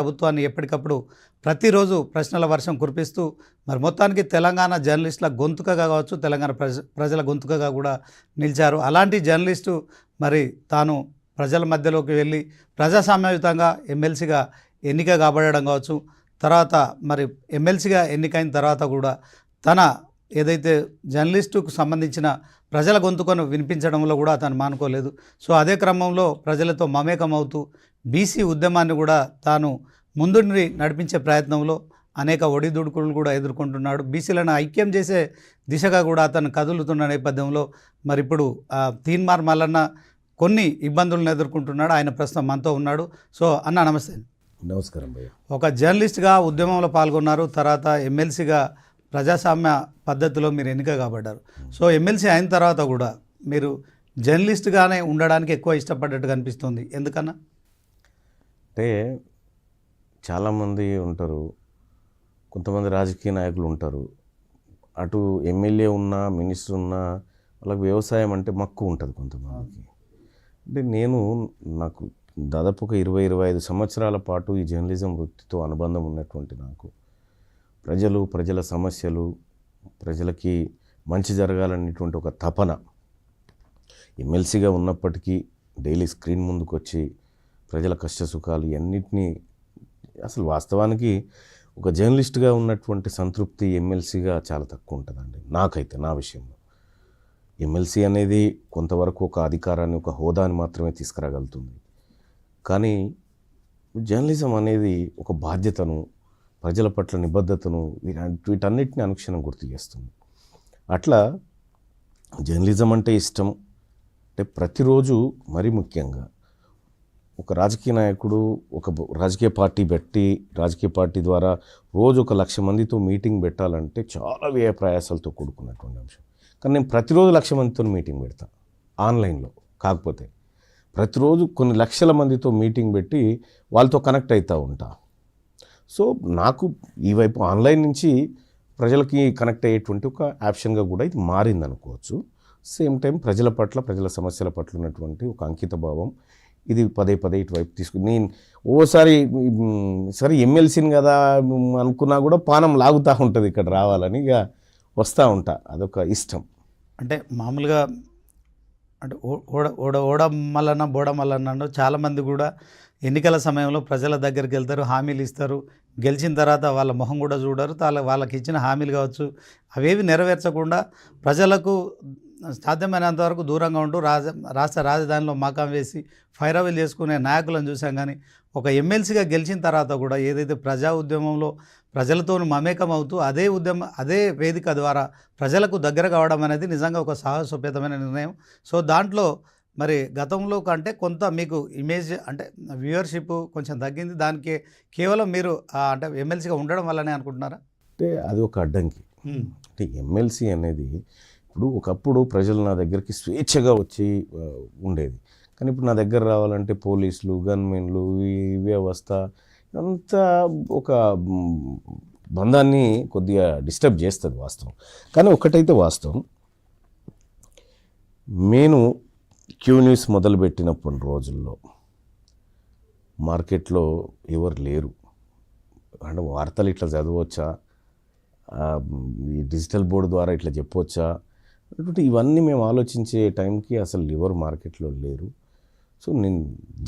ప్రభుత్వాన్ని ఎప్పటికప్పుడు ప్రతిరోజు ప్రశ్నల వర్షం కురిపిస్తూ మరి మొత్తానికి తెలంగాణ జర్నలిస్టుల గొంతుకగా కావచ్చు, తెలంగాణ ప్రజల గొంతుకగా కూడా నిలిచారు. అలాంటి జర్నలిస్టు మరి తాను ప్రజల మధ్యలోకి వెళ్ళి ప్రజాస్వామ్యయుతంగా ఎమ్మెల్సీగా ఎన్నిక కాబడడం కావచ్చు, తర్వాత మరి ఎమ్మెల్సీగా ఎన్నికైన తర్వాత కూడా తన ఏదైతే జర్నలిస్టుకు సంబంధించిన ప్రజల గొంతుకను వినిపించడంలో కూడా అతను మానుకోలేదు. సో అదే క్రమంలో ప్రజలతో మమేకమవుతూ బీసీ ఉద్యమాన్ని కూడా తాను ముందుండి నడిపించే ప్రయత్నంలో అనేక ఒడిదుడుకులు కూడా ఎదుర్కొంటున్నాడు. బీసీలను ఐక్యం చేసే దిశగా కూడా అతను కదులుతున్న నేపథ్యంలో మరి ఇప్పుడు తీన్మార్ మల్లన్న కొన్ని ఇబ్బందులను ఎదుర్కొంటున్నాడు. ఆయన ప్రస్తుతం మనతో ఉన్నాడు. సో అన్న నమస్తే. నమస్కారం భయ్య. ఒక జర్నలిస్ట్గా ఉద్యమంలో పాల్గొన్నారు, తర్వాత ఎమ్మెల్సీగా ప్రజాస్వామ్య పద్ధతిలో మీరు ఎన్నిక కాబడ్డారు. సో ఎమ్మెల్సీ అయిన తర్వాత కూడా మీరు జర్నలిస్ట్గానే ఉండడానికి ఎక్కువ ఇష్టపడ్డట్టు కనిపిస్తుంది. ఎందుకన్నా? అంటే చాలామంది ఉంటారు, కొంతమంది రాజకీయ నాయకులు ఉంటారు, అటు ఎమ్మెల్యే ఉన్నా మినిస్టర్ ఉన్నా వాళ్ళకి వ్యవసాయం అంటే మక్కువ ఉంటుంది కొంతమందికి. అంటే నాకు దాదాపు ఒక 20-25 సంవత్సరాల పాటు ఈ జర్నలిజం వృత్తితో అనుబంధం ఉన్నటువంటి నాకు ప్రజల సమస్యలు, ప్రజలకి మంచి జరగాలనేటువంటి ఒక తపన ఎమ్మెల్సీగా ఉన్నప్పటికీ డైలీ స్క్రీన్ ముందుకు వచ్చి ప్రజల కష్టసుఖాలు అన్నిటినీ అసలు వాస్తవానికి ఒక జర్నలిస్ట్గా ఉన్నటువంటి సంతృప్తి ఎమ్మెల్సీగా చాలా తక్కువ ఉంటుందండి. నాకైతే నా విషయంలో ఎమ్మెల్సీ అనేది కొంతవరకు ఒక అధికారాన్ని, ఒక హోదాని మాత్రమే తీసుకురాగలుగుతుంది. కానీ జర్నలిజం అనేది ఒక బాధ్యతను, ప్రజల పట్ల నిబద్ధతను, వీటన్నిటిని అనుక్షణం గుర్తు చేస్తుంది. అట్లా జర్నలిజం అంటే ఇష్టం. అంటే ప్రతిరోజు మరీ ముఖ్యంగా ఒక రాజకీయ నాయకుడు ఒక రాజకీయ పార్టీ పెట్టి రాజకీయ పార్టీ ద్వారా రోజు 1,00,000 మందితో మీటింగ్ పెట్టాలంటే చాలా వ్యయ ప్రయాసాలతో కూడుకున్నటువంటి అంశం. కానీ నేను ప్రతిరోజు 1,00,000 మందితో మీటింగ్ పెడతాను ఆన్లైన్లో. కాకపోతే ప్రతిరోజు కొన్ని లక్షల మందితో మీటింగ్ పెట్టి వాళ్ళతో కనెక్ట్ అవుతూ ఉంటా. సో నాకు ఈ వైపు ఆన్లైన్ నుంచి ప్రజలకి కనెక్ట్ అయ్యేటువంటి ఒక ఆప్షన్గా కూడా ఇది మారింది అనుకోవచ్చు. సేమ్ టైం ప్రజల పట్ల, ప్రజల సమస్యల పట్ల ఉన్నటువంటి ఒక అంకిత భావం ఇది పదే ఇటువైపు తీసుకుని నేను ఓసారి సరే ఎమ్మెల్సీని కదా అనుకున్నా కూడా పానం లాగుతూ ఉంటుంది ఇక్కడ రావాలని, ఇక వస్తూ ఉంటా. అదొక ఇష్టం. అంటే మామూలుగా అంటే ఓడ మల్లన్న బోడ మల్లన్న చాలామంది కూడా ఎన్నికల సమయంలో ప్రజల దగ్గరికి వెళ్తారు, హామీలు ఇస్తారు, గెలిచిన తర్వాత వాళ్ళ మొహం కూడా చూడరు. వాళ్ళకి ఇచ్చిన హామీలు కావచ్చు అవేవి నెరవేర్చకుండా ప్రజలకు సాధ్యమైనంత వరకు దూరంగా ఉంటూ రాష్ట్ర రాజధానిలో మకాం వేసి ఫైరవీల్ చేసుకునే నాయకులను చూసాం. కానీ ఒక ఎమ్మెల్సీగా గెలిచిన తర్వాత కూడా ఏదైతే ప్రజా ఉద్యమంలో ప్రజలతో మమేకం అవుతూ అదే వేదిక ద్వారా ప్రజలకు దగ్గర కావడం అనేది నిజంగా ఒక సాహసోపేతమైన నిర్ణయం. సో దాంట్లో మరి గతంలో కంటే కొంత మీకు ఇమేజ్ అంటే వ్యూవర్షిప్ కొంచెం తగ్గింది. దానికి కేవలం మీరు అంటే ఎమ్మెల్సీగా ఉండడం వల్లనే అనుకుంటున్నారా? అంటే అది ఒక అడ్డంకి. అంటే ఎమ్మెల్సీ అనేది ఇప్పుడు ఒకప్పుడు ప్రజలు నా దగ్గరికి స్వేచ్ఛగా వచ్చి ఉండేది. కానీ ఇప్పుడు నా దగ్గర రావాలంటే పోలీసులు, గన్మెన్లు, ఈ వ్యవస్థ అంతా ఒక బంధాన్ని కొద్దిగా డిస్టర్బ్ చేస్తుంది వాస్తవం. కానీ ఒకటైతే వాస్తవం, నేను క్యూ న్యూస్ మొదలుపెట్టినప్పుడు రోజుల్లో మార్కెట్లో ఎవరు లేరు. అంటే వార్తలు ఇట్లా చదవచ్చా, ఈ డిజిటల్ బోర్డు ద్వారా ఇట్లా చెప్పవచ్చా, ఇవన్నీ మేము ఆలోచించే టైంకి అసలు ఎవరు మార్కెట్లో లేరు. సో నేను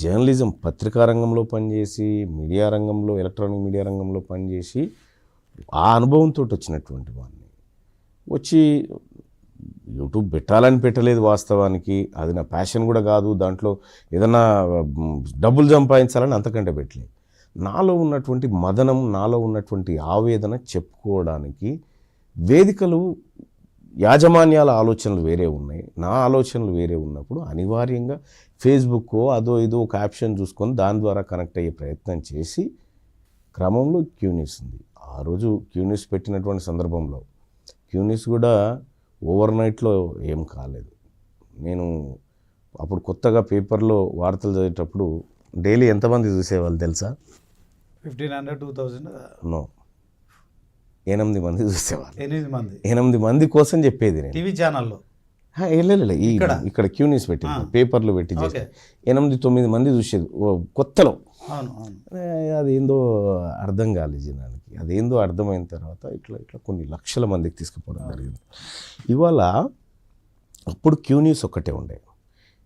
జర్నలిజం పత్రికా రంగంలో పనిచేసి, మీడియా రంగంలో, ఎలక్ట్రానిక్ మీడియా రంగంలో పనిచేసి ఆ అనుభవంతో వచ్చినటువంటి వాడిని వచ్చి యూట్యూబ్ పెట్టాలని పెట్టలేదు వాస్తవానికి. అది నా ప్యాషన్ కూడా కాదు. దాంట్లో ఏదన్నా డబ్బులు సంపాదించాలని అంతకంటే పెట్టలేదు. నాలో ఉన్నటువంటి మదనం, నాలో ఉన్నటువంటి ఆవేదన చెప్పుకోవడానికి వేదికలు, యాజమాన్యాల ఆలోచనలు వేరే ఉన్నాయి, నా ఆలోచనలు వేరే ఉన్నప్పుడు అనివార్యంగా ఫేస్బుక్ అదో ఇదో ఒక ఆప్షన్ చూసుకొని దాని ద్వారా కనెక్ట్ అయ్యే ప్రయత్నం చేసి క్రమంలో క్యూ న్యూస్ ఉంది. ఆ రోజు క్యూ న్యూస్ పెట్టినటువంటి సందర్భంలో క్యూ న్యూస్ కూడా ఓవర్ నైట్లో ఏం కాలేదు. నేను అప్పుడు కొత్తగా పేపర్లో వార్తలు చదివేటప్పుడు డైలీ ఎంతమంది చూసేవాళ్ళు తెలుసా? 1500, 2000 నో, 8 మంది చూసేవాళ్ళు. 8 మంది. 8 మంది కోసం చెప్పేది నేను. టీవీ ఛానల్లో వెళ్ళలే ఇక్కడ క్యూ న్యూస్ పెట్టింది, పేపర్లు పెట్టి చేసి 8-9 మంది చూసేది కొత్తలో. అవును అవును. అదేందో అర్థం కాలేదు జనానికి. అదేందో అర్థమైన తర్వాత ఇట్లా కొన్ని లక్షల మందికి తీసుకుపోవడం జరిగింది. ఇవాళ అప్పుడు క్యూ న్యూస్ ఒక్కటే ఉండే,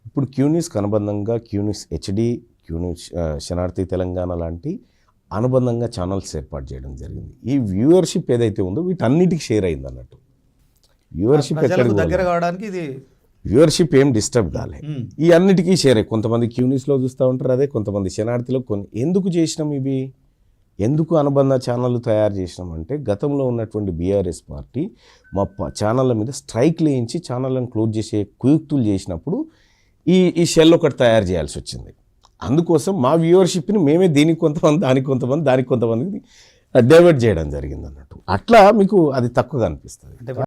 ఇప్పుడు క్యూ న్యూస్కి అనుబంధంగా Q News HD, Q News Shanarthi Telangana లాంటి అనుబంధంగా ఛానల్స్ ఏర్పాటు చేయడం జరిగింది. ఈ వ్యూవర్షిప్ ఏదైతే ఉందో వీటన్నిటికి షేర్ అయింది అన్నట్టు. వ్యూవర్షిప్ దగ్గర కావడానికి ఇది వ్యూవర్షిప్ ఏం డిస్టర్బ్ కాలే, ఈ అన్నిటికీ షేర్ అయ్యి కొంతమంది క్యూ న్యూస్లో చూస్తూ ఉంటారు, అదే కొంతమంది శనార్థిలో ఎందుకు చేసినాం ఇవి, ఎందుకు అనుబంధ ఛానళ్ళు తయారు చేసినాం అంటే గతంలో ఉన్నటువంటి బీఆర్ఎస్ పార్టీ మా ఛానళ్ళ మీద స్ట్రైక్లు వేయించి ఛానళ్ళను క్లోజ్ చేసే కుయుక్తులు చేసినప్పుడు ఈ షెల్ ఒకటి తయారు చేయాల్సి వచ్చింది. అందుకోసం మా వ్యూవర్షిప్ని మేమే దీనికి కొంతమంది, దానికి కొంతమందికి డైవర్ట్ చేయడం జరిగింది అన్నట్టు. అట్లా మీకు అది తక్కువగా అనిపిస్తుంది.